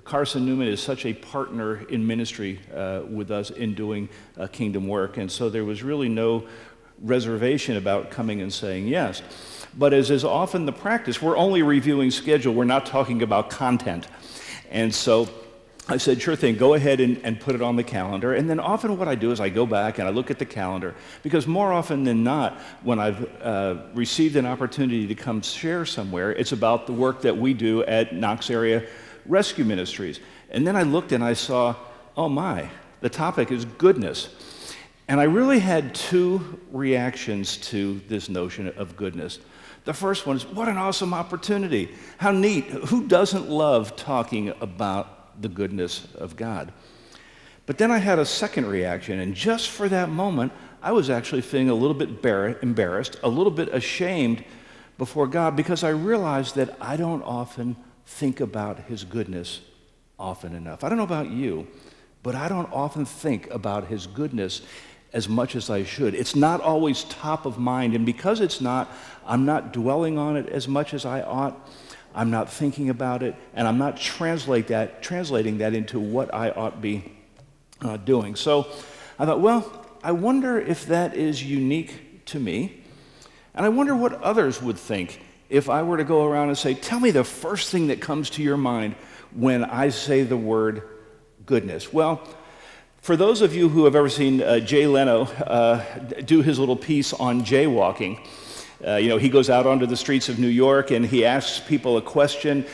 Carson-Newman is such a partner in ministry with us in doing kingdom work, and so there was really no reservation about coming and saying yes. But as is often the practice, we're only reviewing schedule, we're not talking about content. And so I said, sure thing, go ahead and put it on the calendar. And then often what I do is I go back and I look at the calendar, because more often than not, when I've received an opportunity to come share somewhere, it's about the work that we do at Knox Area Rescue Ministries. And then I looked and I saw, oh my, the topic is goodness. And I really had two reactions to this notion of goodness. The first one is, what an awesome opportunity. How neat. Who doesn't love talking about the goodness of God? But then I had a second reaction, and just for that moment, I was actually feeling a little bit embarrassed, a little bit ashamed before God, because I realized that I don't often think about His goodness often enough. I don't know about you, but I don't often think about His goodness as much as I should. It's not always top of mind, and because it's not, I'm not dwelling on it as much as I ought. I'm not thinking about it, and I'm not translating that into what I ought be doing. So I thought, well, I wonder if that is unique to me, and I wonder what others would think if I were to go around and say, tell me the first thing that comes to your mind when I say the word goodness. Well, for those of you who have ever seen Jay Leno do his little piece on jaywalking, he goes out onto the streets of New York and he asks people a question,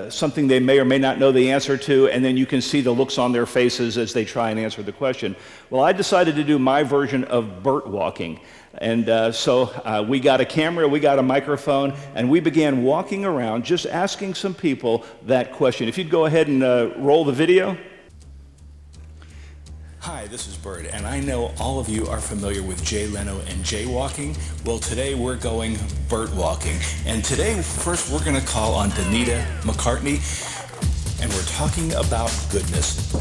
something they may or may not know the answer to, and then you can see the looks on their faces as they try and answer the question. Well, I decided to do my version of Bert walking. And so we got a camera, we got a microphone, and we began walking around just asking some people that question. If you'd go ahead and roll the video. Hi, this is Bert, and I know all of you are familiar with Jay Leno and jaywalking. Well, today we're going Bert walking. And today, first, we're going to call on Danita McCartney, and we're talking about goodness.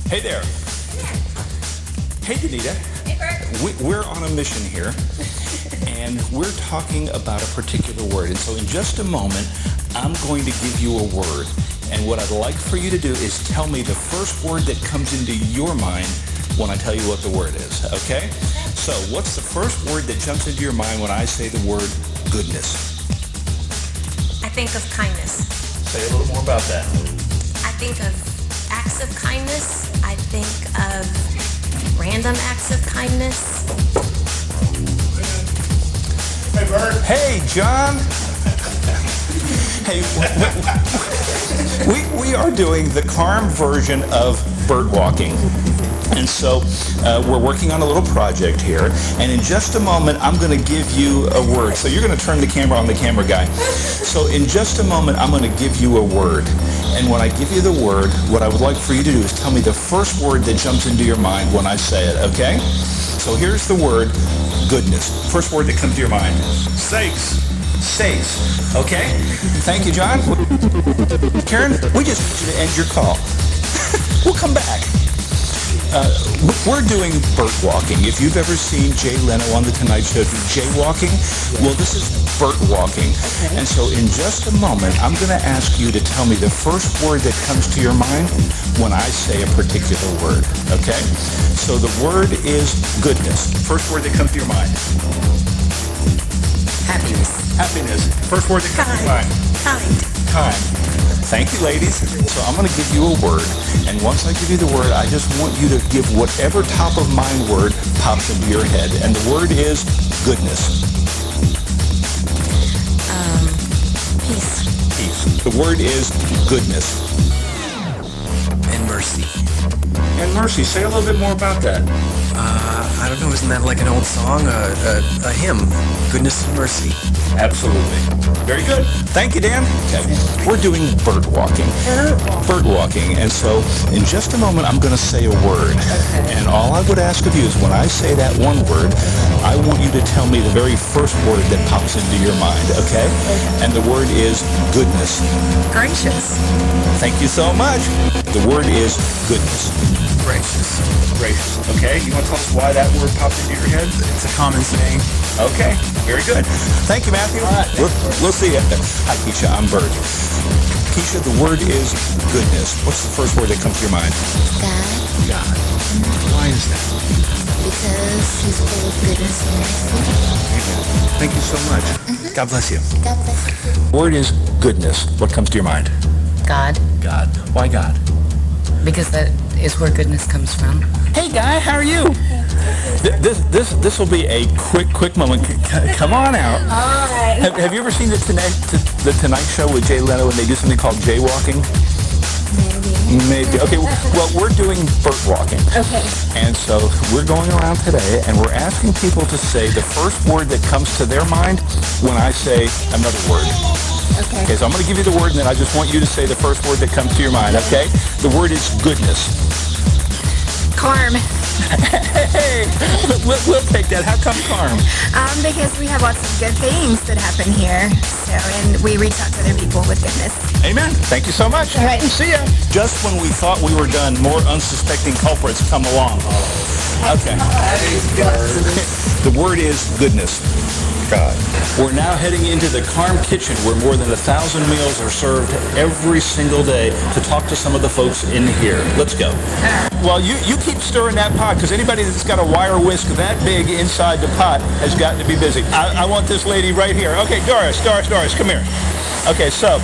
Hey there. Hey, Danita. Hey, Bert. We're on a mission here, and we're talking about a particular word. And so in just a moment, I'm going to give you a word. And what I'd like for you to do is tell me the first word that comes into your mind when I tell you what the word is, okay? So what's the first word that jumps into your mind when I say the word goodness? I think of kindness. Say a little more about that. I think of acts of kindness. I think of random acts of kindness. Hey, Bert. Hey, John. Hey, we are doing the Carm version of Bert walking. And so we're working on a little project here. And in just a moment, I'm going to give you a word. So you're going to turn the camera on the camera guy. So in just a moment, I'm going to give you a word. And when I give you the word, what I would like for you to do is tell me the first word that jumps into your mind when I say it, okay? So here's the word, goodness. First word that comes to your mind. Sakes. Sakes. Okay? Thank you, John. Karen, we just need you to end your call. We'll come back. We're doing Bert walking. If you've ever seen Jay Leno on The Tonight Show do jaywalking, well, this is Bert walking. Okay. And so in just a moment, I'm going to ask you to tell me the first word that comes to your mind when I say a particular word, okay? So the word is goodness. First word that comes to your mind. Happiness. Happiness. First word that comes to your mind. Kind. Kind. Thank you, ladies. So I'm going to give you a word, and once I give you the word, I just want you to give whatever top of mind word pops into your head, and the word is goodness. Peace. Peace. The word is goodness. And mercy. And mercy. Say a little bit more about that. I don't know, isn't that like an old song? A hymn. Goodness and mercy. Absolutely. Very good. Thank you, Dan. Okay. We're doing Bert walking. Bert walking. And so in just a moment, I'm going to say a word. And all I would ask of you is when I say that one word, I want you to tell me the very first word that pops into your mind, okay? And the word is goodness. Gracious. Thank you so much. The word is goodness. Gracious. Gracious. Okay. You want to tell us why that word popped into your head? It's a common saying. Okay, very good. Thank you, Matthew. All right. We'll see you. Hi, Keisha. I'm Bert. Keisha, the word is goodness. What's the first word that comes to your mind? God, God. Why is that? because he's full of goodness and mercy. Thank you so much. God bless you. God bless you. Word is goodness. What comes to your mind? God, God. Why God? because that is where goodness comes from. Hey, Guy, how are you? This will be a quick moment. Come on out. All right. Have you ever seen the Tonight Show with Jay Leno when they do something called jaywalking? Maybe. Okay, well, we're doing Bert walking. Okay. And so we're going around today, and we're asking people to say the first word that comes to their mind when I say another word. Okay. Okay, so I'm going to give you the word, and then I just want you to say the first word that comes to your mind, okay? The word is goodness. Carm. Hey, we'll take that. How come Carm? Because we have lots of good things that happen here. So, and we reach out to other people with goodness. Amen. Thank you so much. All right. See ya. Just when we thought we were done, more unsuspecting culprits come along. Okay. The word is goodness. God. We're now heading into the Carm Kitchen where more than 1,000 meals are served every single day to talk to some of the folks in here. Let's go. Well, you keep stirring that pot because anybody that's got a wire whisk that big inside the pot has got to be busy. I want this lady right here. Okay, Doris, come here. Okay, so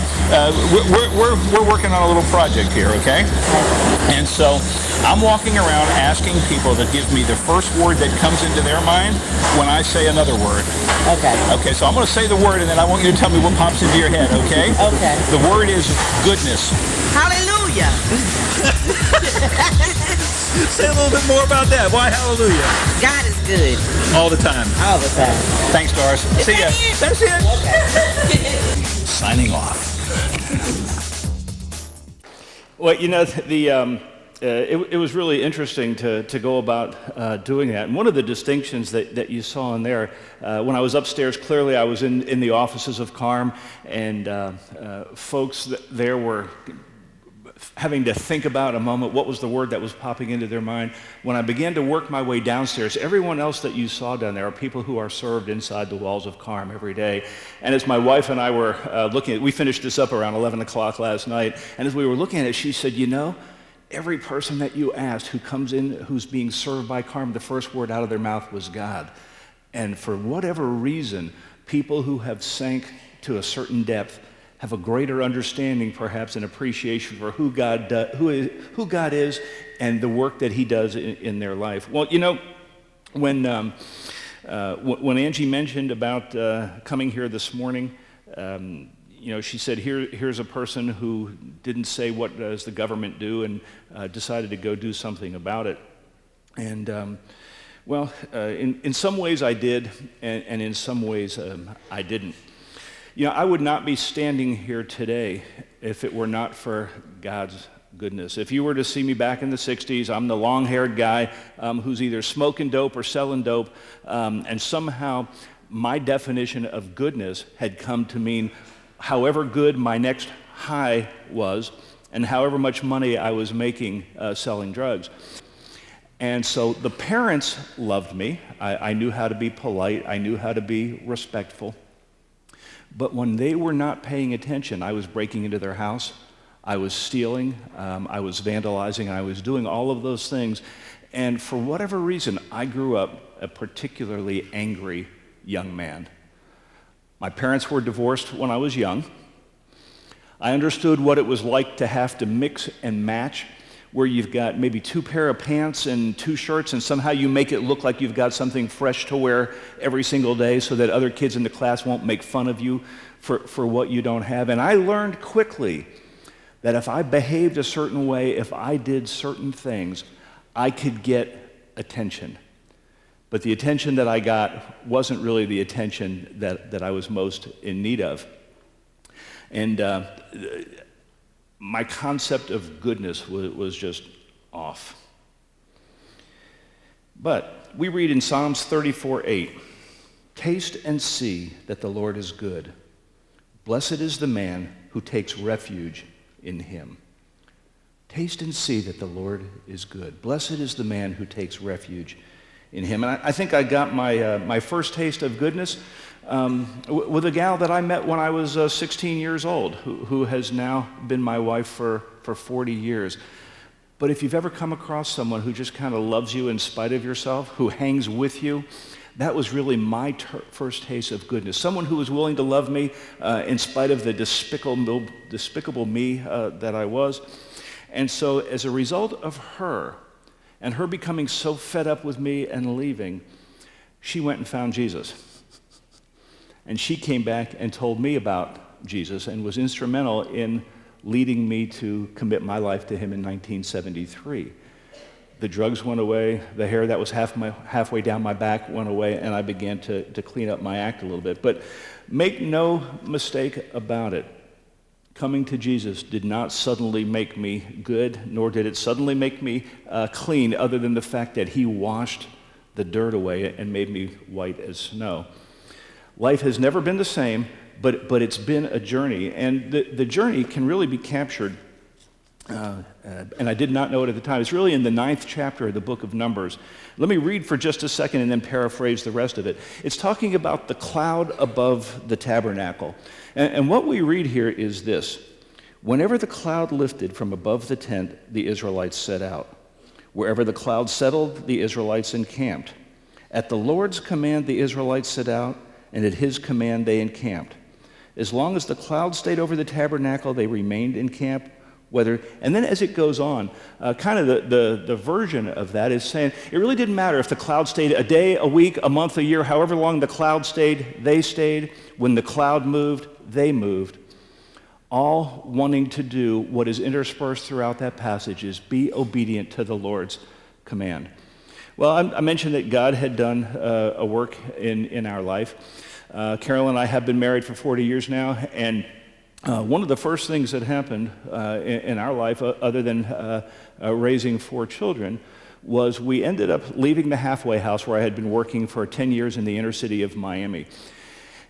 we're working on a little project here, okay? And so I'm walking around asking people to give me the first word that comes into their mind when I say another word. Okay. Okay, so I'm going to say the word, and then I want you to tell me what pops into your head, okay? Okay. The word is goodness. Hallelujah. Say a little bit more about that. Why hallelujah? God is good. All the time. All the time. Thanks, Doris. See ya. That's it. Okay. Signing off. Well, you know, it was really interesting to go about doing that. And one of the distinctions that you saw in there, when I was upstairs, clearly I was in the offices of Carm, and folks there were having to think about a moment what was the word that was popping into their mind. When I began to work my way downstairs, everyone else that you saw down there are people who are served inside the walls of Carm every day. And as my wife and I were looking at, we finished this up around 11 o'clock last night, and as we were looking at it, she said, you know, every person that you asked who comes in, who's being served by Carm, the first word out of their mouth was God. And for whatever reason, people who have sank to a certain depth have a greater understanding, perhaps, and appreciation for who God is and the work that He does in their life. Well, you know, when Angie mentioned about coming here this morning, you know, she said, here's a person who didn't say what does the government do and decided to go do something about it. And well, in some ways I did, and in some ways I didn't. You know, I would not be standing here today if it were not for God's goodness. If you were to see me back in the 60s, I'm the long-haired guy who's either smoking dope or selling dope, and somehow my definition of goodness had come to mean however good my next high was and however much money I was making selling drugs. And so the parents loved me. I knew how to be polite. I knew how to be respectful. But when they were not paying attention, I was breaking into their house, I was stealing, I was vandalizing, I was doing all of those things. And for whatever reason, I grew up a particularly angry young man. My parents were divorced when I was young. I understood what it was like to have to mix and match, where you've got maybe 2 pair of pants and 2 shirts, and somehow you make it look like you've got something fresh to wear every single day so that other kids in the class won't make fun of you for what you don't have. And I learned quickly that if I behaved a certain way, if I did certain things, I could get attention. But the attention that I got wasn't really the attention that I was most in need of. And my concept of goodness was just off. But we read in Psalms 34:8, "Taste and see that the Lord is good. Blessed is the man who takes refuge in Him." Taste and see that the Lord is good. Blessed is the man who takes refuge in him. And I think I got my first taste of goodness with a gal that I met when I was 16 years old, who has now been my wife for 40 years. But if you've ever come across someone who just kind of loves you in spite of yourself, who hangs with you, that was really my first taste of goodness. Someone who was willing to love me in spite of the despicable me that I was. And so as a result of her, and her becoming so fed up with me and leaving, she went and found Jesus. And she came back and told me about Jesus and was instrumental in leading me to commit my life to him in 1973. The drugs went away, the hair that was halfway down my back went away, and I began to clean up my act a little bit. But make no mistake about it, coming to Jesus did not suddenly make me good, nor did it suddenly make me clean, other than the fact that he washed the dirt away and made me white as snow. Life has never been the same, but it's been a journey, and the journey can really be captured, and I did not know it at the time. It's really in the 9th chapter of the book of Numbers. Let me read for just a second and then paraphrase the rest of it. It's talking about the cloud above the tabernacle, and what we read here is this: whenever the cloud lifted from above the tent, the Israelites set out. Wherever the cloud settled, the Israelites encamped. At the Lord's command, the Israelites set out, and at his command they encamped. As long as the cloud stayed over the tabernacle, they remained in camp. And then as it goes on, kind of the version of that is saying it really didn't matter if the cloud stayed a day, a week, a month, a year, however long the cloud stayed, they stayed. When the cloud moved, they moved. All wanting to do what is interspersed throughout that passage is be obedient to the Lord's command. Well, I mentioned that God had done a work in our life. Carol and I have been married for 40 years now, and one of the first things that happened in our life, other than raising 4 children, was we ended up leaving the halfway house where I had been working for 10 years in the inner city of Miami.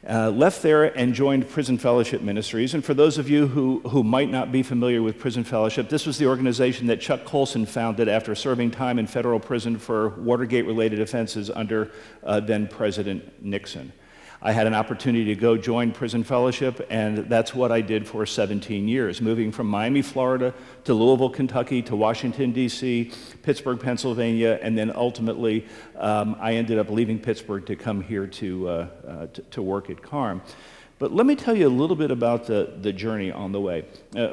Left there and joined Prison Fellowship Ministries. And for those of you who might not be familiar with Prison Fellowship, this was the organization that Chuck Colson founded after serving time in federal prison for Watergate-related offenses under then President Nixon. I had an opportunity to go join Prison Fellowship, and that's what I did for 17 years, moving from Miami, Florida, to Louisville, Kentucky, to Washington, D.C., Pittsburgh, Pennsylvania, and then ultimately I ended up leaving Pittsburgh to come here to work at CARM. But let me tell you a little bit about the journey on the way.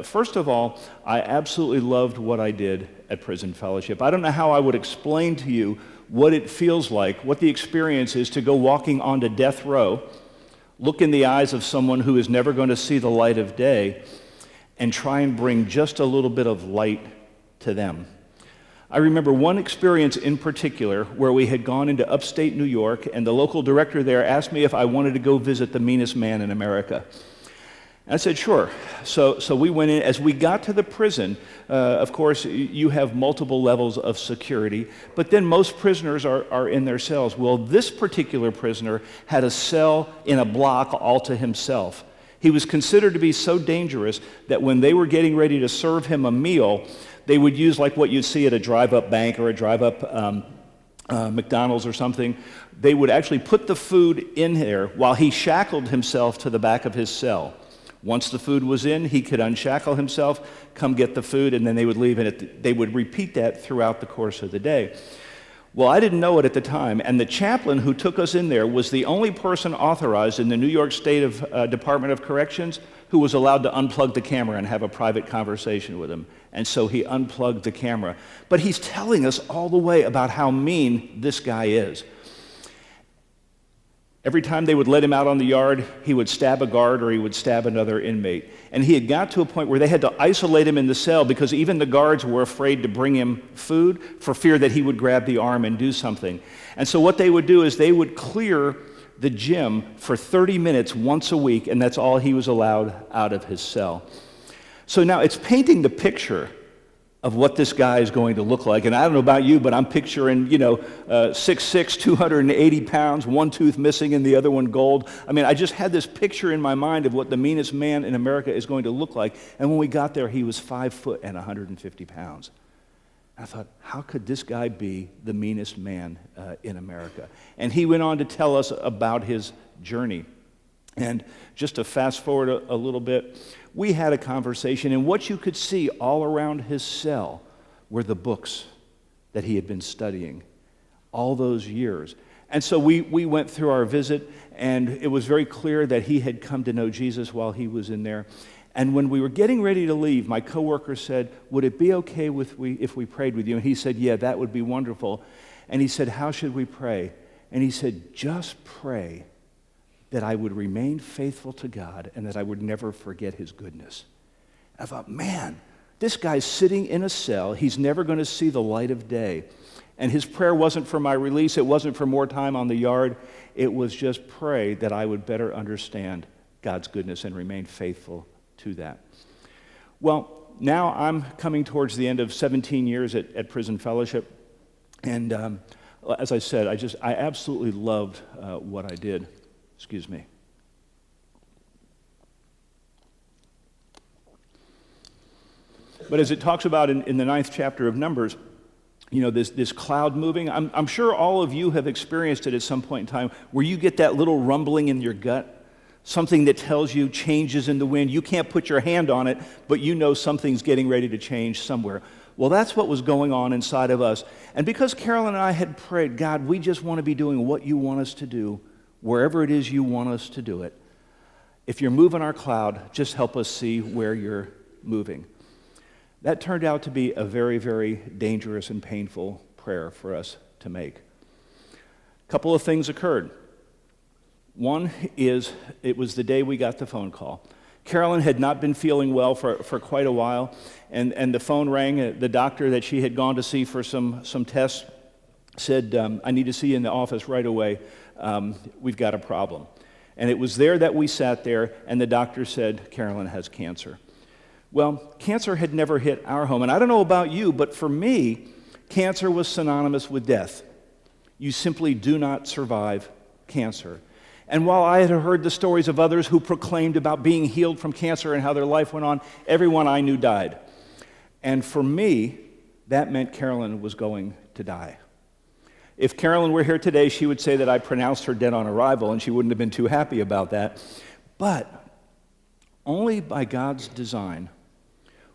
First of all, I absolutely loved what I did at Prison Fellowship. I don't know how I would explain to you what it feels like, what the experience is to go walking onto death row, look in the eyes of someone who is never going to see the light of day, and try and bring just a little bit of light to them. I remember one experience in particular where we had gone into upstate New York, and the local director there asked me if I wanted to go visit the meanest man in America. And I said, sure. So we went in. As we got to the prison, of course, you have multiple levels of security, but then most prisoners are in their cells. Well, this particular prisoner had a cell in a block all to himself. He was considered to be so dangerous that when they were getting ready to serve him a meal, they would use like what you'd see at a drive-up bank or a drive-up McDonald's or something. They would actually put the food in there while he shackled himself to the back of his cell. Once the food was in, he could unshackle himself, come get the food, and then they would leave, and they would repeat that throughout the course of the day. Well, I didn't know it at the time, and the chaplain who took us in there was the only person authorized in the New York State Department of Corrections who was allowed to unplug the camera and have a private conversation with him. And so he unplugged the camera. But he's telling us all the way about how mean this guy is. Every time they would let him out on the yard, he would stab a guard or he would stab another inmate. And he had got to a point where they had to isolate him in the cell because even the guards were afraid to bring him food for fear that he would grab the arm and do something. And so what they would do is they would clear the gym for 30 minutes once a week, and that's all he was allowed out of his cell. So now it's painting the picture of what this guy is going to look like. And I don't know about you, but I'm picturing, 6'6", 280 pounds, one tooth missing and the other one gold. I mean, I just had this picture in my mind of what the meanest man in America is going to look like. And when we got there, he was 5 foot and 150 pounds. I thought, how could this guy be the meanest man in America? And he went on to tell us about his journey. And just to fast forward a little bit, we had a conversation, and what you could see all around his cell were the books that he had been studying all those years. And so we went through our visit, and it was very clear that he had come to know Jesus while he was in there. And when we were getting ready to leave, my coworker said, would it be okay if we prayed with you? And he said, yeah, that would be wonderful. And he said, how should we pray? And he said, just pray that I would remain faithful to God and that I would never forget his goodness. I thought, man, this guy's sitting in a cell. He's never going to see the light of day. And his prayer wasn't for my release. It wasn't for more time on the yard. It was just pray that I would better understand God's goodness and remain faithful to that. Well, now I'm coming towards the end of 17 years at Prison Fellowship. And as I said, I absolutely loved what I did. Excuse me. But as it talks about in the 9th chapter of Numbers, this cloud moving, I'm sure all of you have experienced it at some point in time where you get that little rumbling in your gut, something that tells you changes in the wind. You can't put your hand on it, but you know something's getting ready to change somewhere. Well, that's what was going on inside of us. And because Carolyn and I had prayed, God, we just want to be doing what you want us to do, wherever it is you want us to do it. If you're moving our cloud, just help us see where you're moving. That turned out to be a very, very dangerous and painful prayer for us to make. A couple of things occurred. One is, it was the day we got the phone call. Carolyn had not been feeling well for quite a while, and the phone rang. The doctor that she had gone to see for some tests said, I need to see you in the office right away. We've got a problem. And it was there that we sat there, and the doctor said, Carolyn has cancer. Well, cancer had never hit our home, and I don't know about you, but for me, cancer was synonymous with death. You simply do not survive cancer. And while I had heard the stories of others who proclaimed about being healed from cancer and how their life went on, everyone I knew died. And for me, that meant Carolyn was going to die. If Carolyn were here today, she would say that I pronounced her dead on arrival, and she wouldn't have been too happy about that. But only by God's design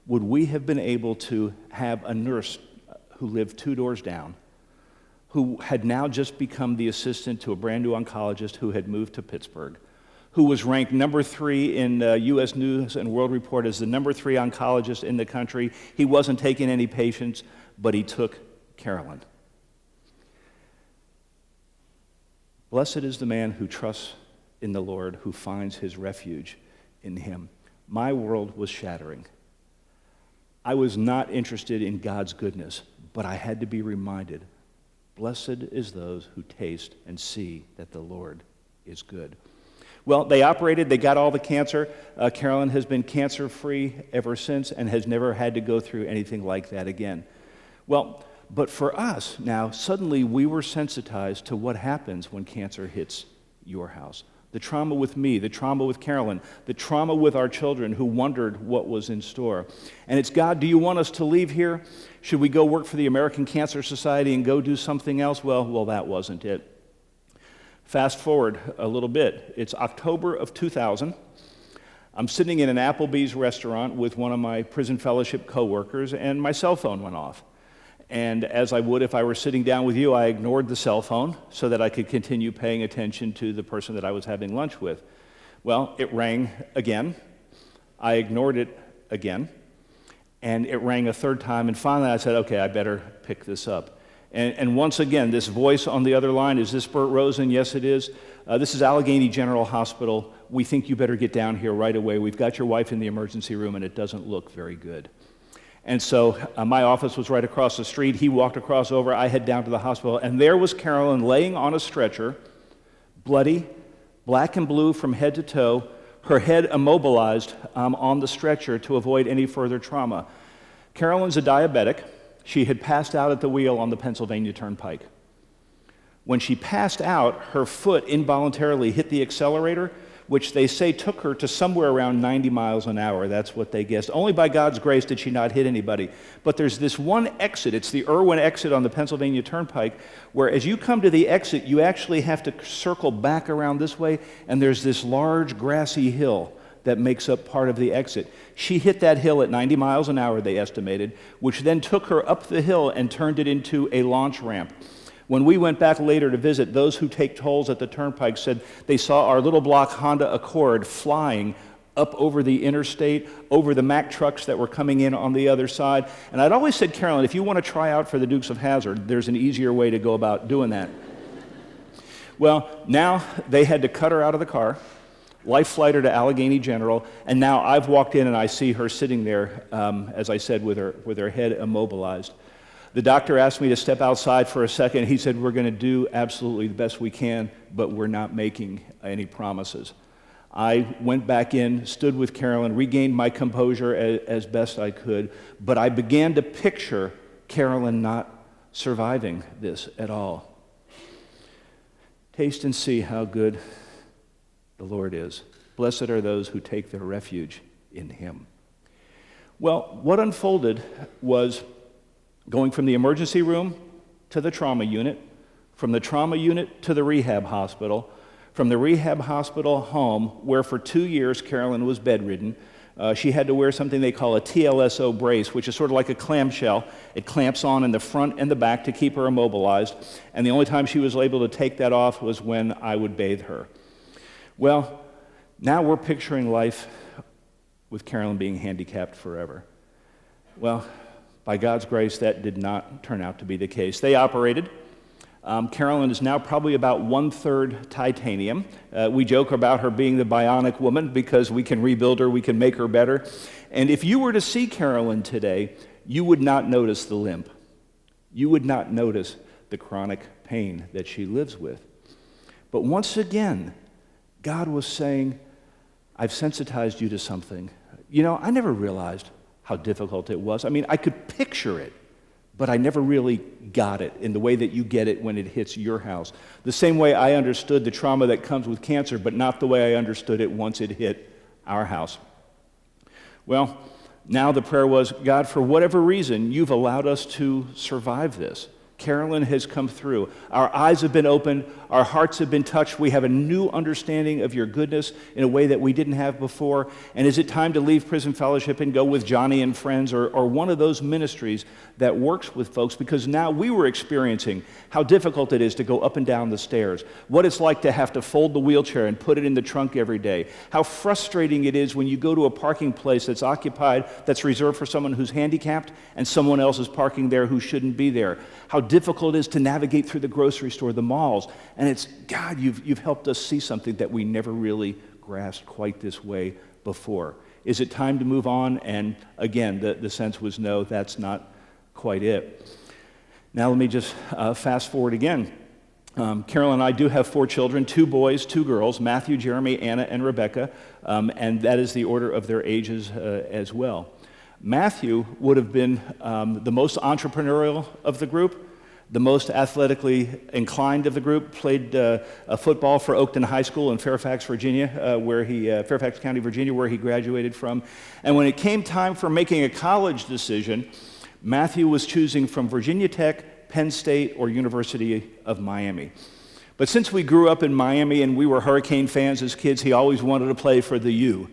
would we have been able to have a nurse who lived 2 doors down, who had now just become the assistant to a brand new oncologist who had moved to Pittsburgh, who was ranked number 3 in U.S. News and World Report as the number 3 oncologist in the country. He wasn't taking any patients, but he took Carolyn. Blessed is the man who trusts in the Lord, who finds his refuge in him. My world was shattering. I was not interested in God's goodness, but I had to be reminded, blessed is those who taste and see that the Lord is good. Well, they operated, they got all the cancer. Carolyn has been cancer-free ever since and has never had to go through anything like that again. Well, but for us now, suddenly we were sensitized to what happens when cancer hits your house. The trauma with me, the trauma with Carolyn, the trauma with our children who wondered what was in store. And it's, God, do you want us to leave here? Should we go work for the American Cancer Society and go do something else? Well, that wasn't it. Fast forward a little bit. It's October of 2000. I'm sitting in an Applebee's restaurant with one of my prison fellowship coworkers, and my cell phone went off. And as I would if I were sitting down with you, I ignored the cell phone so that I could continue paying attention to the person that I was having lunch with. Well, it rang again. I ignored it again. And it rang a third time. And finally I said, okay, I better pick this up. And once again, this voice on the other line, is this Bert Rosen? Yes, it is. This is Allegheny General Hospital. We think you better get down here right away. We've got your wife in the emergency room, and it doesn't look very good. And so my office was right across the street. He walked across over. I head down to the hospital. And there was Carolyn laying on a stretcher, bloody, black and blue from head to toe, her head immobilized on the stretcher to avoid any further trauma. Carolyn's a diabetic. She had passed out at the wheel on the Pennsylvania Turnpike. When she passed out, her foot involuntarily hit the accelerator, which they say took her to somewhere around 90 miles an hour. That's what they guessed. Only by God's grace did she not hit anybody. But there's this one exit, it's the Irwin exit on the Pennsylvania Turnpike, where as you come to the exit, you actually have to circle back around this way, and there's this large grassy hill that makes up part of the exit. She hit that hill at 90 miles an hour, they estimated, which then took her up the hill and turned it into a launch ramp. When we went back later to visit, those who take tolls at the turnpike said they saw our little block Honda Accord flying up over the interstate, over the Mack trucks that were coming in on the other side. And I'd always said, Carolyn, if you want to try out for the Dukes of Hazzard, there's an easier way to go about doing that. Well, now they had to cut her out of the car, life flight her to Allegheny General, and now I've walked in and I see her sitting there, as I said, with her head immobilized. The doctor asked me to step outside for a second. He said, we're going to do absolutely the best we can, but we're not making any promises. I went back in, stood with Carolyn, regained my composure as best I could, but I began to picture Carolyn not surviving this at all. Taste and see how good the Lord is. Blessed are those who take their refuge in him. Well, what unfolded was going from the emergency room to the trauma unit, from the trauma unit to the rehab hospital, from the rehab hospital home, where for 2 years Carolyn was bedridden. She had to wear something they call a TLSO brace, which is sort of like a clamshell. It clamps on in the front and the back to keep her immobilized, and the only time she was able to take that off was when I would bathe her. Well, now we're picturing life with Carolyn being handicapped forever. Well, by God's grace, that did not turn out to be the case. They operated. Carolyn is now probably about 1/3 titanium. We joke about her being the bionic woman because we can rebuild her, we can make her better. And if you were to see Carolyn today, you would not notice the limp. You would not notice the chronic pain that she lives with. But once again, God was saying, I've sensitized you to something. You know, I never realized how difficult it was. I mean, I could picture it, but I never really got it in the way that you get it when it hits your house. The same way I understood the trauma that comes with cancer, but not the way I understood it once it hit our house. Well, now the prayer was, God, for whatever reason, you've allowed us to survive this. Carolyn has come through. Our eyes have been opened. Our hearts have been touched. We have a new understanding of your goodness in a way that we didn't have before. And is it time to leave Prison Fellowship and go with Johnny and Friends or one of those ministries that works with folks? Because now we were experiencing how difficult it is to go up and down the stairs, what it's like to have to fold the wheelchair and put it in the trunk every day, how frustrating it is when you go to a parking place that's occupied, that's reserved for someone who's handicapped, and someone else is parking there who shouldn't be there, how difficult it is to navigate through the grocery store, the malls. And it's, God, you've helped us see something that we never really grasped quite this way before. Is it time to move on? And again, the sense was no, that's not quite it. Now let me just fast forward again. Carol and I do have 4 children, 2 boys, 2 girls, Matthew, Jeremy, Anna, and Rebecca, and that is the order of their ages as well. Matthew would have been the most entrepreneurial of the group, the most athletically inclined of the group, played football for Oakton High School in Fairfax, Virginia, Fairfax County, Virginia, where he graduated from. And when it came time for making a college decision, Matthew was choosing from Virginia Tech, Penn State, or University of Miami. But since we grew up in Miami and we were Hurricane fans as kids, he always wanted to play for the U.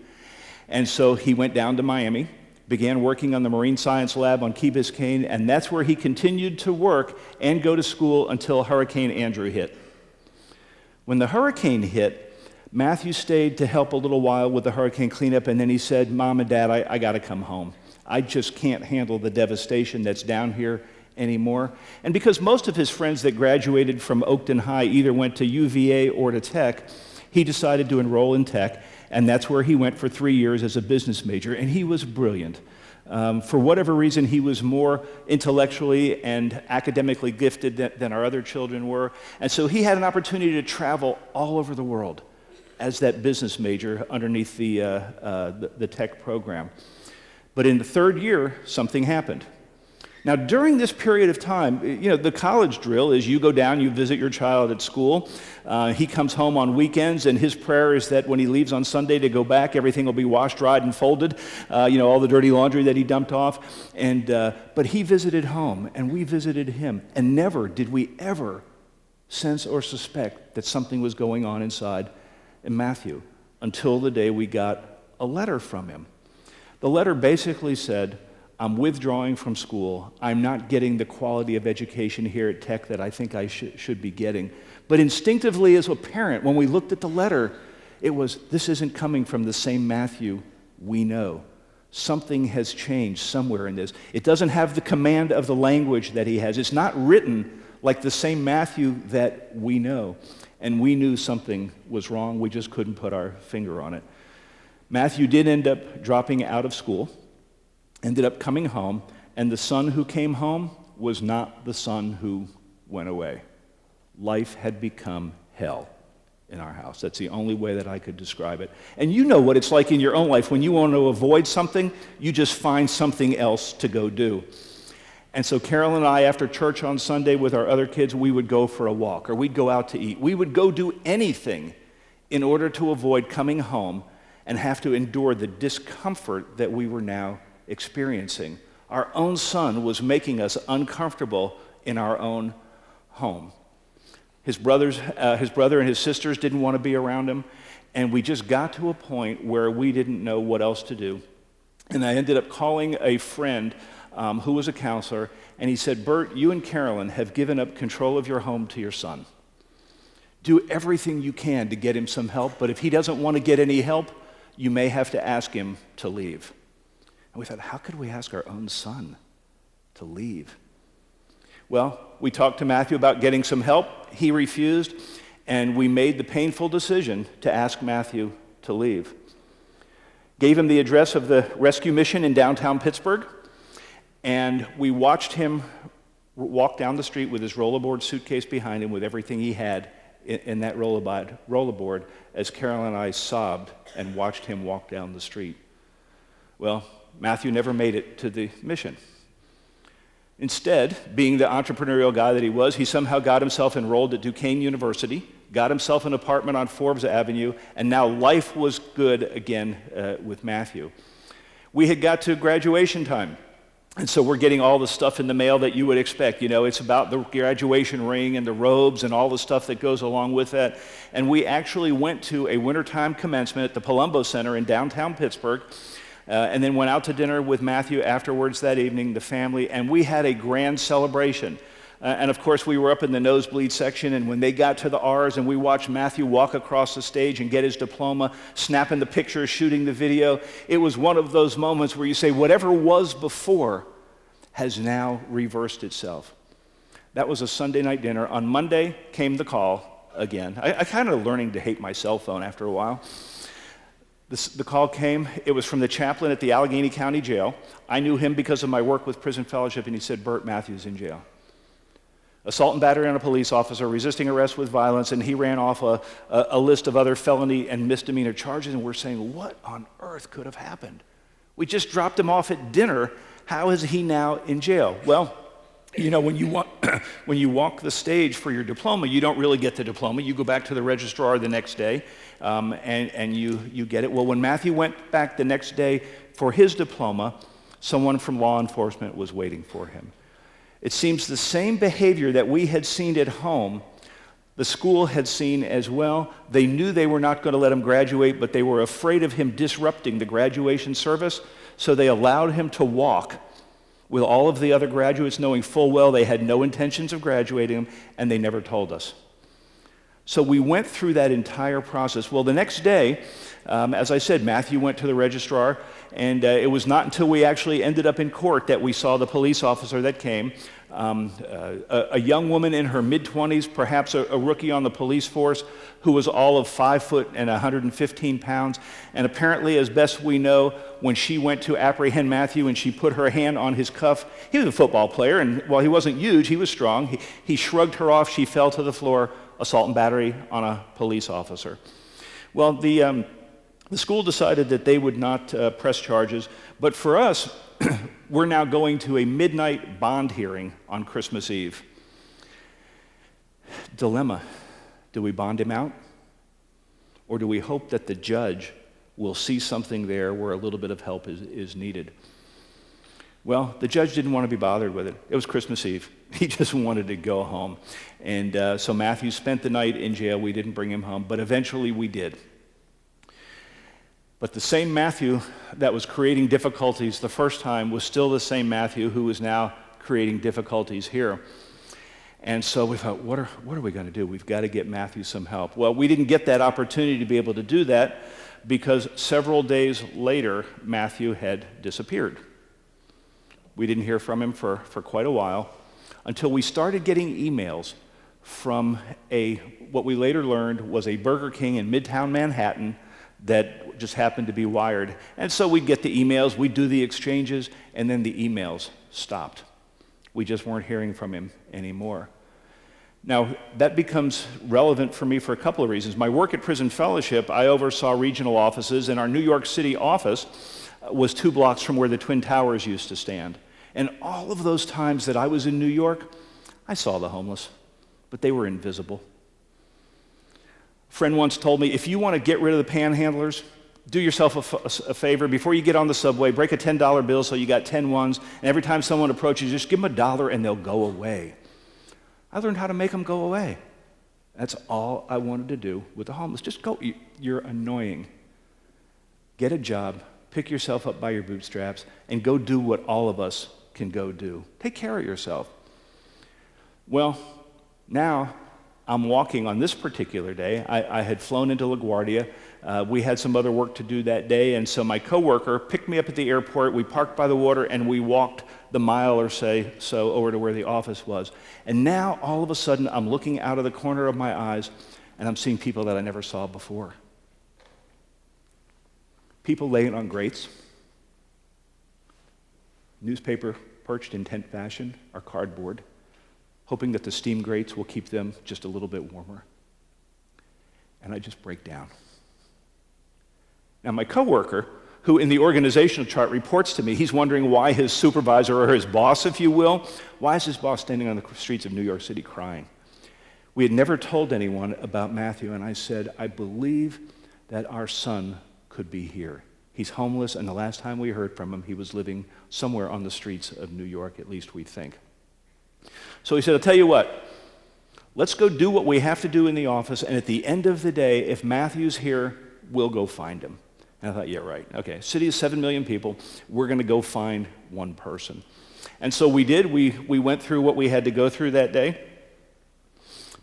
And so he went down to Miami, began working on the Marine Science Lab on Key Biscayne, and that's where he continued to work and go to school until Hurricane Andrew hit. When the hurricane hit, Matthew stayed to help a little while with the hurricane cleanup, and then he said, Mom and Dad, I got to come home. I just can't handle the devastation that's down here anymore. And because most of his friends that graduated from Oakton High either went to UVA or to Tech, he decided to enroll in Tech, and that's where he went for 3 years as a business major, and he was brilliant. For whatever reason, he was more intellectually and academically gifted than our other children were, and so he had an opportunity to travel all over the world as that business major underneath the Tech program. But in the 3rd year, something happened. Now, during this period of time, the college drill is you go down, you visit your child at school. He comes home on weekends, and his prayer is that when he leaves on Sunday to go back, everything will be washed, dried, and folded, all the dirty laundry that he dumped off. But he visited home, and we visited him, and never did we ever sense or suspect that something was going on inside in Matthew until the day we got a letter from him. The letter basically said, I'm withdrawing from school. I'm not getting the quality of education here at Tech that I think I should be getting. But instinctively as a parent, when we looked at the letter, it was, this isn't coming from the same Matthew we know. Something has changed somewhere in this. It doesn't have the command of the language that he has. It's not written like the same Matthew that we know. And we knew something was wrong. We just couldn't put our finger on it. Matthew did end up dropping out of school, ended up coming home, and the son who came home was not the son who went away. Life had become hell in our house. That's the only way that I could describe it. And you know what it's like in your own life. When you want to avoid something, you just find something else to go do. And so Carol and I, after church on Sunday with our other kids, we would go for a walk, or we'd go out to eat. We would go do anything in order to avoid coming home and have to endure the discomfort that we were now experiencing. Our own son was making us uncomfortable in our own home. His brother and his sisters didn't want to be around him, and we just got to a point where we didn't know what else to do. And I ended up calling a friend who was a counselor, and he said, Bert, you and Carolyn have given up control of your home to your son. Do everything you can to get him some help, but if he doesn't want to get any help, you may have to ask him to leave. And we thought, how could we ask our own son to leave? Well, we talked to Matthew about getting some help. He refused, and we made the painful decision to ask Matthew to leave. Gave him the address of the rescue mission in downtown Pittsburgh, and we watched him walk down the street with his rollerboard suitcase behind him with everything he had in that rollerboard as Carol and I sobbed and watched him walk down the street. Well, Matthew never made it to the mission. Instead, being the entrepreneurial guy that he was, he somehow got himself enrolled at Duquesne University, got himself an apartment on Forbes Avenue, and now life was good again with Matthew. We had got to graduation time. And so we're getting all the stuff in the mail that you would expect. It's about the graduation ring and the robes and all the stuff that goes along with that. And we actually went to a wintertime commencement at the Palumbo Center in downtown Pittsburgh, and then went out to dinner with Matthew afterwards that evening, the family, and we had a grand celebration. And of course, we were up in the nosebleed section, and when they got to the R's and we watched Matthew walk across the stage and get his diploma, snapping the pictures, shooting the video, it was one of those moments where you say, whatever was before has now reversed itself. That was a Sunday night dinner. On Monday came the call again. I kind of learning to hate my cell phone after a while. The call came. It was from the chaplain at the Allegheny County Jail. I knew him because of my work with Prison Fellowship, and he said, Bert, Matthew's in jail. Assault and battery on a police officer, resisting arrest with violence, and he ran off a list of other felony and misdemeanor charges, and we're saying, what on earth could have happened? We just dropped him off at dinner. How is he now in jail? Well, when you walk the stage for your diploma, you don't really get the diploma. You go back to the registrar the next day, and you get it. Well, when Matthew went back the next day for his diploma, someone from law enforcement was waiting for him. It seems the same behavior that we had seen at home, the school had seen as well. They knew they were not going to let him graduate, but they were afraid of him disrupting the graduation service, so they allowed him to walk with all of the other graduates, knowing full well they had no intentions of graduating him, and they never told us. So we went through that entire process. Well, the next day, as I said, Matthew went to the registrar, and it was not until we actually ended up in court that we saw the police officer that came. A young woman in her mid-20s, perhaps a rookie on the police force, who was all of 5 foot and 115 pounds. And apparently, as best we know, when she went to apprehend Matthew and she put her hand on his cuff, he was a football player, and while he wasn't huge, he was strong. He shrugged her off. She fell to the floor, assault and battery on a police officer. Well, the school decided that they would not press charges, but for us, we're now going to a midnight bond hearing on Christmas Eve. Dilemma. Do we bond him out? Or do we hope that the judge will see something there where a little bit of help is needed? Well, the judge didn't want to be bothered with it. It was Christmas Eve. He just wanted to go home. And so Matthew spent the night in jail. We didn't bring him home, but eventually we did. But the same Matthew that was creating difficulties the first time was still the same Matthew who is now creating difficulties here. And so we thought, what are we going to do? We've got to get Matthew some help. Well, we didn't get that opportunity to be able to do that because several days later, Matthew had disappeared. We didn't hear from him for quite a while until we started getting emails from what we later learned was a Burger King in Midtown Manhattan that just happened to be wired. And so we'd get the emails, we'd do the exchanges, and then the emails stopped. We just weren't hearing from him anymore. Now, that becomes relevant for me for a couple of reasons. My work at Prison Fellowship, I oversaw regional offices, and our New York City office was 2 blocks from where the Twin Towers used to stand. And all of those times that I was in New York, I saw the homeless, but they were invisible. A friend once told me, if you want to get rid of the panhandlers, do yourself a favor. Before you get on the subway, break a $10 bill so you got 10 ones, and every time someone approaches, just give them $1 and they'll go away. I learned how to make them go away. That's all I wanted to do with the homeless. Just go. You're annoying. Get a job, pick yourself up by your bootstraps, and go do what all of us can go do. Take care of yourself. Well, now I'm walking on this particular day. I had flown into LaGuardia. We had some other work to do that day, and so my coworker picked me up at the airport. We parked by the water, and we walked the mile or so over to where the office was. And now, all of a sudden, I'm looking out of the corner of my eyes, and I'm seeing people that I never saw before. People laying on grates, newspaper perched in tent fashion or cardboard, hoping that the steam grates will keep them just a little bit warmer. And I just break down. Now, my coworker, who in the organizational chart reports to me, he's wondering why his supervisor, or his boss, if you will, why is his boss standing on the streets of New York City crying? We had never told anyone about Matthew, and I said, I believe that our son could be here. He's homeless, and the last time we heard from him, he was living somewhere on the streets of New York, at least we think. So he said, I'll tell you what, let's go do what we have to do in the office, and at the end of the day, if Matthew's here, we'll go find him. And I thought, yeah, right. Okay, city is 7 million people. We're going to go find one person. And so we did. We went through what we had to go through that day.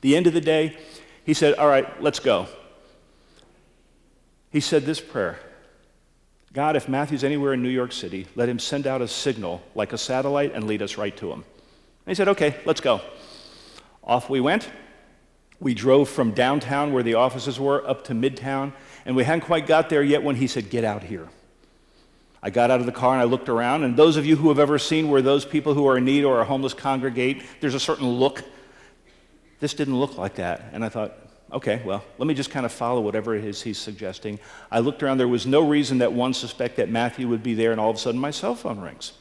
The end of the day, he said, all right, let's go. He said this prayer. God, if Matthew's anywhere in New York City, let him send out a signal like a satellite and lead us right to him. And he said, okay, let's go. Off we went. We drove from downtown where the offices were up to Midtown, and we hadn't quite got there yet when he said, get out here. I got out of the car and I looked around, and those of you who have ever seen where those people who are in need or are homeless congregate, there's a certain look. This didn't look like that. And I thought, okay, well, let me just kind of follow whatever it is he's suggesting. I looked around. There was no reason that one suspect that Matthew would be there, and all of a sudden my cell phone rings.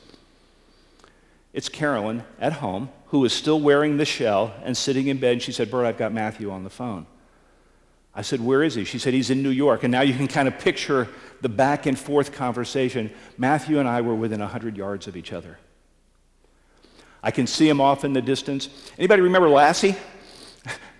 It's Carolyn at home, who is still wearing the shell and sitting in bed. And she said, Bert, I've got Matthew on the phone. I said, where is he? She said, he's in New York. And now you can kind of picture the back and forth conversation. Matthew and I were within 100 yards of each other. I can see him off in the distance. Anybody remember Lassie?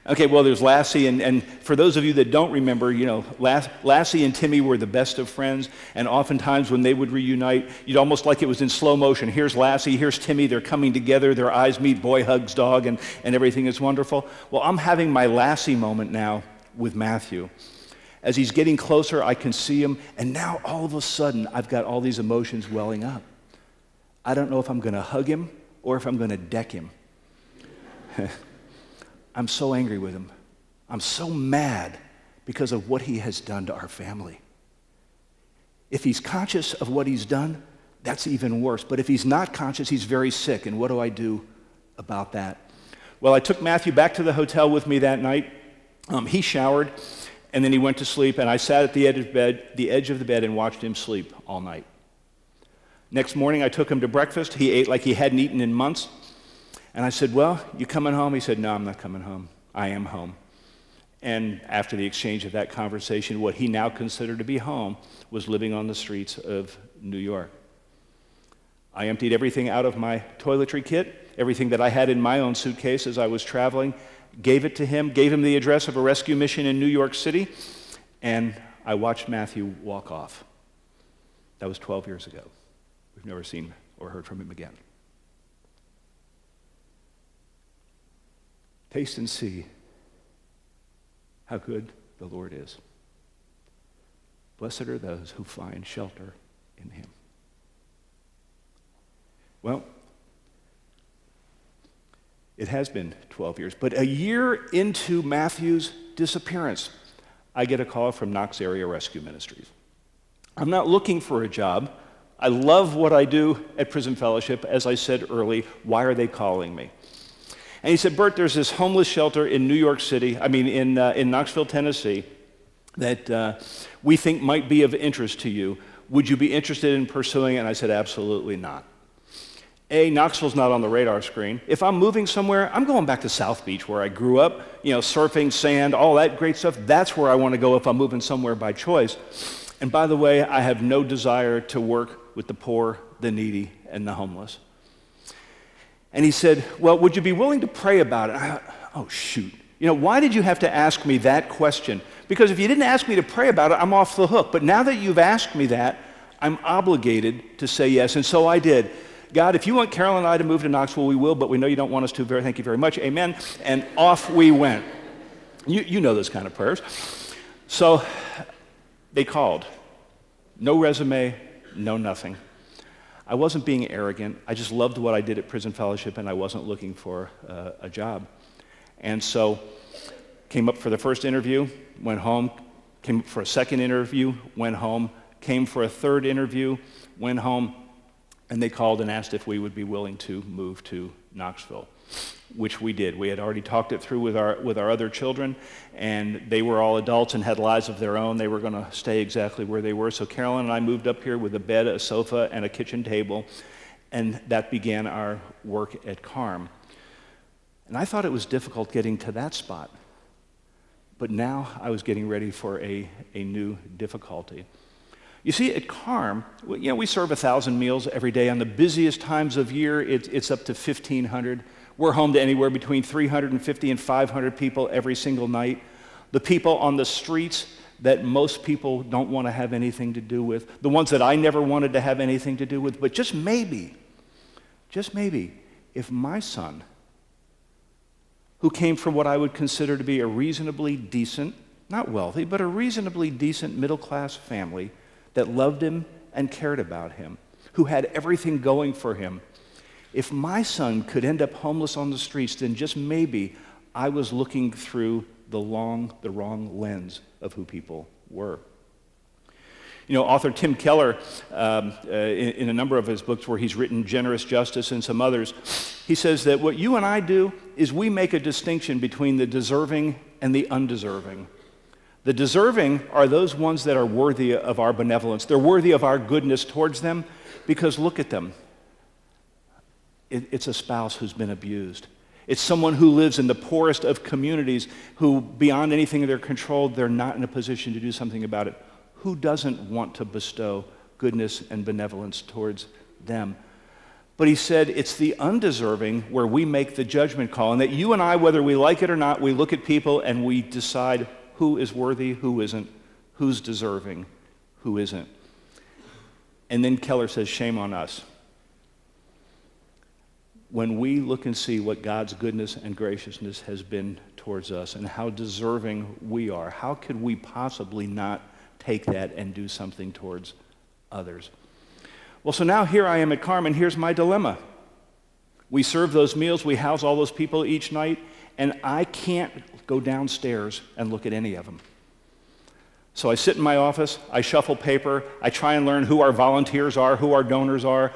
Okay, well, there's Lassie, and for those of you that don't remember, you know, Lassie and Timmy were the best of friends, and oftentimes when they would reunite, you'd almost like it was in slow motion. Here's Lassie, here's Timmy, they're coming together, their eyes meet, boy hugs dog, and everything is wonderful. Well, I'm having my Lassie moment now with Matthew. As he's getting closer, I can see him, and now all of a sudden, I've got all these emotions welling up. I don't know if I'm going to hug him or if I'm going to deck him. I'm so angry with him. I'm so mad because of what he has done to our family. If he's conscious of what he's done, that's even worse. But if he's not conscious, he's very sick. And what do I do about that? Well, I took Matthew back to the hotel with me that night. He showered, and then he went to sleep, and I sat at the edge of the bed and watched him sleep all night. Next morning, I took him to breakfast. He ate like he hadn't eaten in months. And I said, well, you coming home? He said, no, I'm not coming home. I am home. And after the exchange of that conversation, what he now considered to be home was living on the streets of New York. I emptied everything out of my toiletry kit, everything that I had in my own suitcase as I was traveling, gave it to him, gave him the address of a rescue mission in New York City, and I watched Matthew walk off. That was 12 years ago. We've never seen or heard from him again. Taste and see how good the Lord is. Blessed are those who find shelter in him. Well, it has been 12 years, but a year into Matthew's disappearance, I get a call from Knox Area Rescue Ministries. I'm not looking for a job. I love what I do at Prison Fellowship. As I said early, why are they calling me? And he said, Bert, there's this homeless shelter in New York City, in Knoxville, Tennessee, that we think might be of interest to you. Would you be interested in pursuing it? And I said, absolutely not. Knoxville's not on the radar screen. If I'm moving somewhere, I'm going back to South Beach where I grew up, surfing, sand, all that great stuff. That's where I want to go if I'm moving somewhere by choice. And by the way, I have no desire to work with the poor, the needy, and the homeless. And he said, well, would you be willing to pray about it? Oh, shoot. Why did you have to ask me that question? Because if you didn't ask me to pray about it, I'm off the hook. But now that you've asked me that, I'm obligated to say yes. And so I did. God, if you want Carol and I to move to Knoxville, we will, but we know you don't want us to. Thank you very much. Amen. And off we went. You know those kind of prayers. So they called. No resume, no nothing. I wasn't being arrogant. I just loved what I did at Prison Fellowship, and I wasn't looking for a job. And so came up for the first interview, went home, came up for a second interview, went home, came for a third interview, went home, and they called and asked if we would be willing to move to Knoxville, which we did. We had already talked it through with our other children, and they were all adults and had lives of their own. They were going to stay exactly where they were. So Carolyn and I moved up here with a bed, a sofa, and a kitchen table, and that began our work at CARM. And I thought it was difficult getting to that spot, but now I was getting ready for a new difficulty. You see, at CARM, we serve 1,000 meals every day. On the busiest times of year, it's up to 1,500. We're home to anywhere between 350 and 500 people every single night. The people on the streets that most people don't want to have anything to do with, the ones that I never wanted to have anything to do with, but just maybe, if my son, who came from what I would consider to be a reasonably decent, not wealthy, but a reasonably decent middle-class family, that loved him and cared about him, who had everything going for him. If my son could end up homeless on the streets, then just maybe I was looking through the wrong lens of who people were. Author Tim Keller, in a number of his books where he's written Generous Justice and some others, he says that what you and I do is we make a distinction between the deserving and the undeserving. The deserving are those ones that are worthy of our benevolence. They're worthy of our goodness towards them because look at them. It's a spouse who's been abused. It's someone who lives in the poorest of communities who, beyond anything in their control, they're not in a position to do something about it. Who doesn't want to bestow goodness and benevolence towards them? But he said it's the undeserving where we make the judgment call, and that you and I, whether we like it or not, we look at people and we decide who is worthy, who isn't, who's deserving, who isn't. And then Keller says, shame on us. When we look and see what God's goodness and graciousness has been towards us and how deserving we are, how could we possibly not take that and do something towards others? Well, so now here I am at CARM, and here's my dilemma. We serve those meals, we house all those people each night, and I can't go downstairs and look at any of them. So I sit in my office, I shuffle paper, I try and learn who our volunteers are, who our donors are,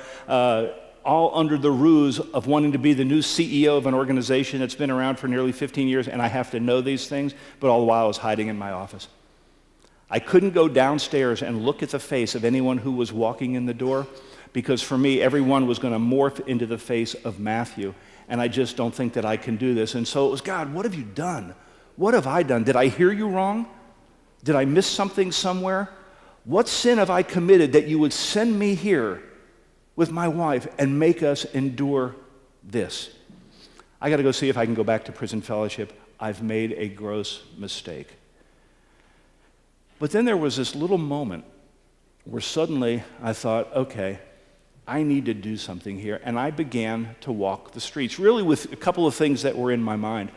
all under the ruse of wanting to be the new CEO of an organization that's been around for nearly 15 years, and I have to know these things, but all the while I was hiding in my office. I couldn't go downstairs and look at the face of anyone who was walking in the door because for me, everyone was going to morph into the face of Matthew, and I just don't think that I can do this. And so it was, God, what have you done? What have I done? Did I hear you wrong? Did I miss something somewhere? What sin have I committed that you would send me here with my wife and make us endure this? I got to go see if I can go back to prison fellowship. I've made a gross mistake. But then there was this little moment where suddenly I thought, okay, I need to do something here. And I began to walk the streets, really with a couple of things that were in my mind.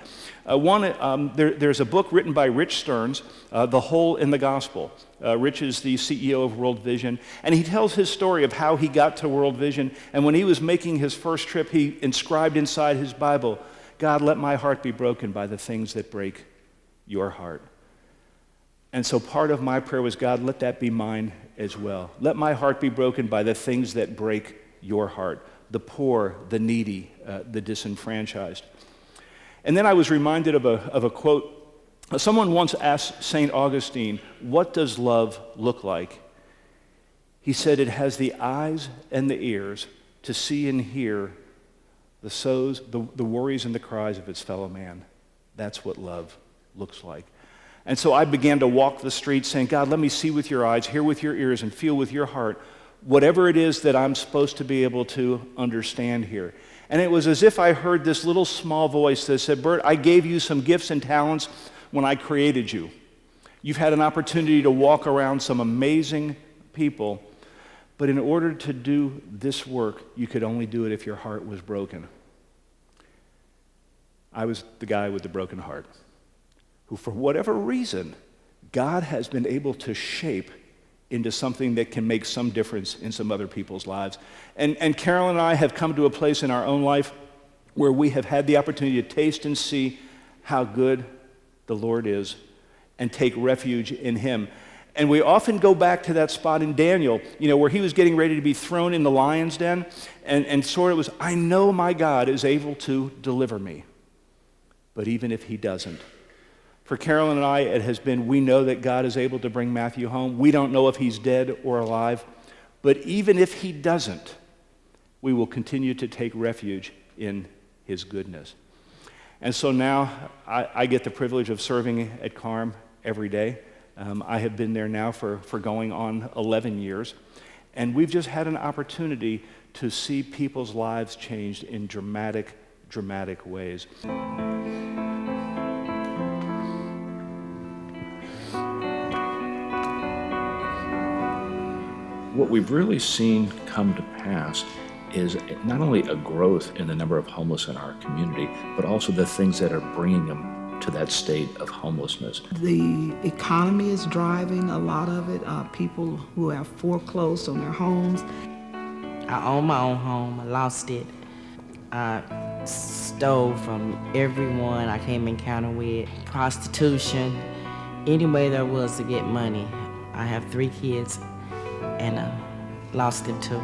There's a book written by Rich Stearns, The Hole in the Gospel. Rich is the CEO of World Vision, and he tells his story of how he got to World Vision. And when he was making his first trip, he inscribed inside his Bible, God, let my heart be broken by the things that break your heart. And so part of my prayer was, God, let that be mine as well. Let my heart be broken by the things that break your heart, the poor, the needy, the disenfranchised. And then I was reminded of a quote. Someone once asked St. Augustine, what does love look like? He said, it has the eyes and the ears to see and hear the worries and the cries of its fellow man. That's what love looks like. And so I began to walk the streets saying, God, let me see with your eyes, hear with your ears, and feel with your heart whatever it is that I'm supposed to be able to understand here. And it was as if I heard this little small voice that said, Bert, I gave you some gifts and talents when I created you. You've had an opportunity to walk around some amazing people, but in order to do this work, you could only do it if your heart was broken. I was the guy with the broken heart, who for whatever reason, God has been able to shape into something that can make some difference in some other people's lives. And Carol and I have come to a place in our own life where we have had the opportunity to taste and see how good the Lord is and take refuge in him. And we often go back to that spot in Daniel, where he was getting ready to be thrown in the lion's den, and sort of was, I know my God is able to deliver me. But even if he doesn't, for Carolyn and I, it has been, we know that God is able to bring Matthew home. We don't know if he's dead or alive, but even if he doesn't, we will continue to take refuge in his goodness. And so now I get the privilege of serving at CARM every day. I have been there now for going on 11 years, and we've just had an opportunity to see people's lives changed in dramatic ways. What we've really seen come to pass is not only a growth in the number of homeless in our community, but also the things that are bringing them to that state of homelessness. The economy is driving a lot of it. People who have foreclosed on their homes. I own my own home. I lost it. I stole from everyone I came in encounter with. Prostitution, any way there was to get money. I have 3 kids and lost them too.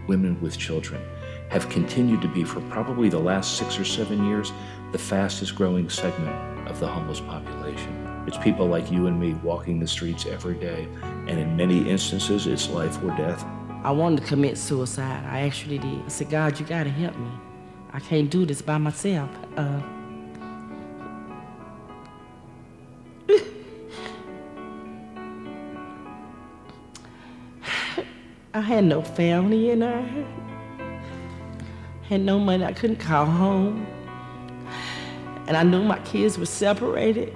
Women with children have continued to be, for probably the last 6 or 7 years, the fastest growing segment of the homeless population. It's people like you and me walking the streets every day, and in many instances, it's life or death. I wanted to commit suicide. I actually did. I said, God, you gotta help me. I can't do this by myself. I had no family in there. Had no money. I couldn't call home. And I knew my kids were separated.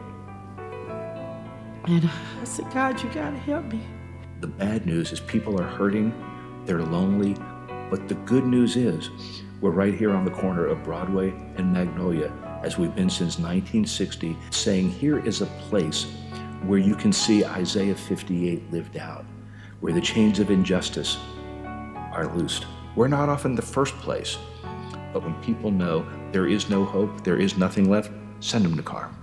And I said, God, you gotta help me. The bad news is people are hurting, they're lonely, but the good news is we're right here on the corner of Broadway and Magnolia, as we've been since 1960, saying here is a place where you can see Isaiah 58 lived out, where the chains of injustice are loosed. We're not often the first place, but when people know there is no hope, there is nothing left, send them to CARM.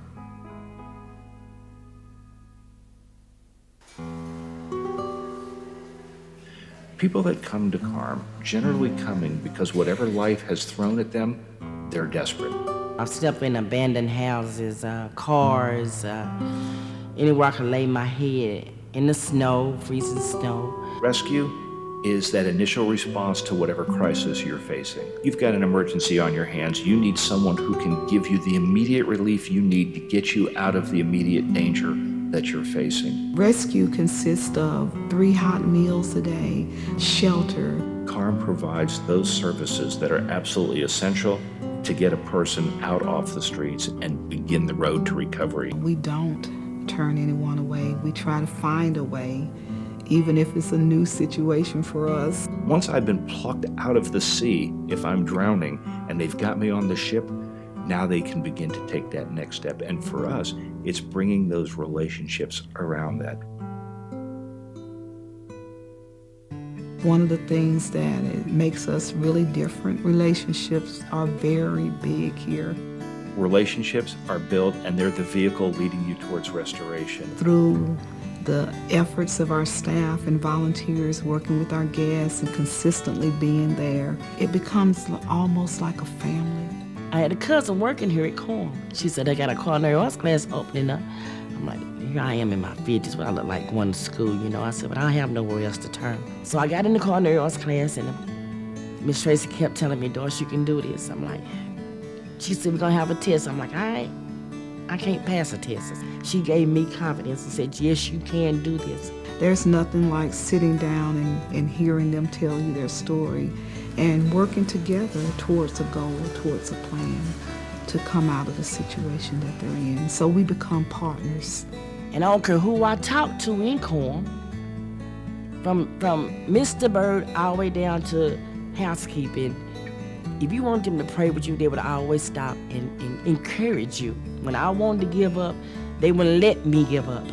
People that come to CARM generally coming because whatever life has thrown at them, they're desperate. I've slept in abandoned houses, cars, anywhere I could lay my head, in the snow, freezing snow. Rescue is that initial response to whatever crisis you're facing. You've got an emergency on your hands. You need someone who can give you the immediate relief you need to get you out of the immediate danger that you're facing. Rescue consists of 3 hot meals a day, shelter. CARM provides those services that are absolutely essential to get a person out off the streets and begin the road to recovery. We don't turn anyone away. We try to find a way, even if it's a new situation for us. Once I've been plucked out of the sea, if I'm drowning, and they've got me on the ship, now they can begin to take that next step. And for us, it's bringing those relationships around that. One of the things that it makes us really different, relationships are very big here. Relationships are built, and they're the vehicle leading you towards restoration. Through the efforts of our staff and volunteers working with our guests and consistently being there, it becomes almost like a family. I had a cousin working here at Corn. She said they got a culinary arts class opening up. I'm like, here I am in my 50s, what I look like going to school, you know. I said, but I have nowhere else to turn. So I got in the culinary arts class, and Miss Tracy kept telling me, Doris, you can do this. I'm like, she said, we're gonna have a test. I'm like, I can't pass a test. She gave me confidence and said, yes, you can do this. There's nothing like sitting down and hearing them tell you their story and working together towards a goal, towards a plan to come out of the situation that they're in. So we become partners. And I don't care who I talk to in Corn, from Mr. Bert all the way down to housekeeping, if you want them to pray with you, they would always stop and encourage you. When I wanted to give up, they wouldn't let me give up.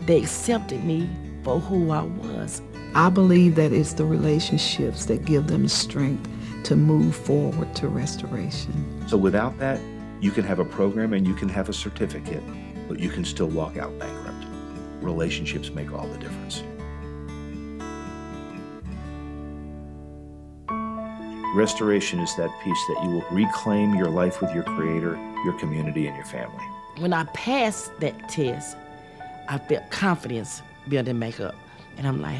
They accepted me for who I was. I believe that it's the relationships that give them the strength to move forward to restoration. So without that, you can have a program and you can have a certificate, but you can still walk out bankrupt. Relationships make all the difference. Restoration is that piece that you will reclaim your life with your Creator, your community, and your family. When I passed that test, I felt confidence building back up. And I'm like,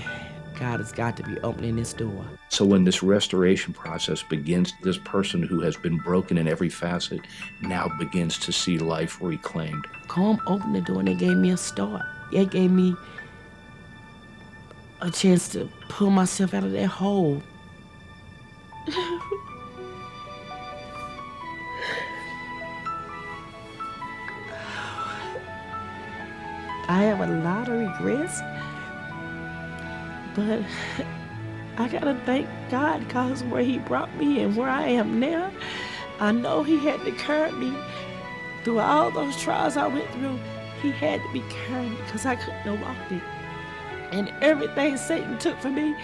God has got to be opening this door. So when this restoration process begins, this person who has been broken in every facet now begins to see life reclaimed. Come opened the door and they gave me a start. It gave me a chance to pull myself out of that hole. I have a lot of regrets, but I gotta thank God because where He brought me and where I am now, I know He had to carry me through all those trials I went through. He had to be carrying me because I couldn't have walked it. And everything Satan took from me,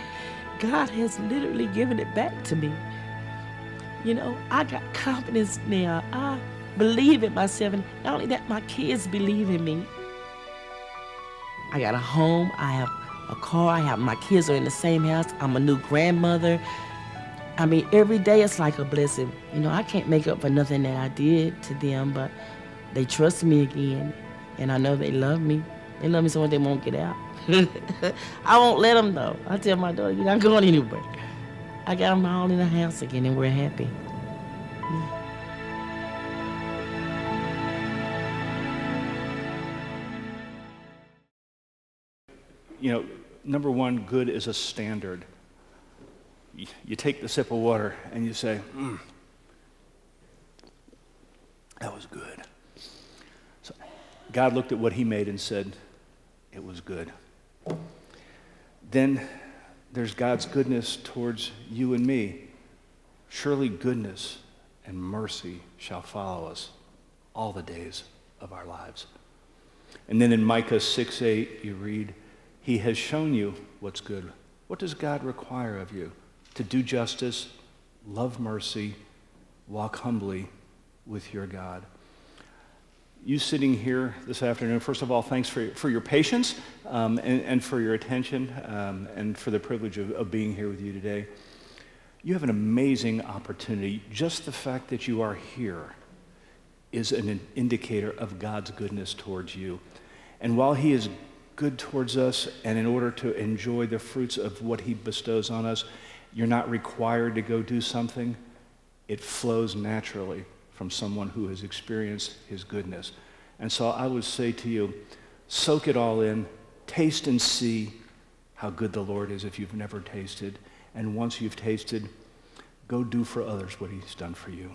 God has literally given it back to me. You know, I got confidence now. I believe in myself, and not only that, my kids believe in me. I got a home, I have a car, my kids are in the same house, I'm a new grandmother. I mean, every day it's like a blessing. You know, I can't make up for nothing that I did to them, but they trust me again, and I know they love me. They love me so much they won't get out. I won't let them though. I tell my daughter, you're not going anywhere. I got them all in the house again, and we're happy. Yeah. You know, number one, good is a standard. You take the sip of water and you say, that was good. So God looked at what He made and said, it was good. Then there's God's goodness towards you and me. Surely goodness and mercy shall follow us all the days of our lives. And then in Micah 6:8, you read, He has shown you what's good. What does God require of you? To do justice, love mercy, walk humbly with your God. You sitting here this afternoon, first of all, thanks for your patience and for your attention and for the privilege of being here with you today. You have an amazing opportunity. Just the fact that you are here is an indicator of God's goodness towards you. And while He is good towards us, and in order to enjoy the fruits of what he bestows on us, you're not required to go do something. It flows naturally from someone who has experienced his goodness. And so I would say to you, soak it all in, taste and see how good the Lord is if you've never tasted. And once you've tasted, go do for others what he's done for you.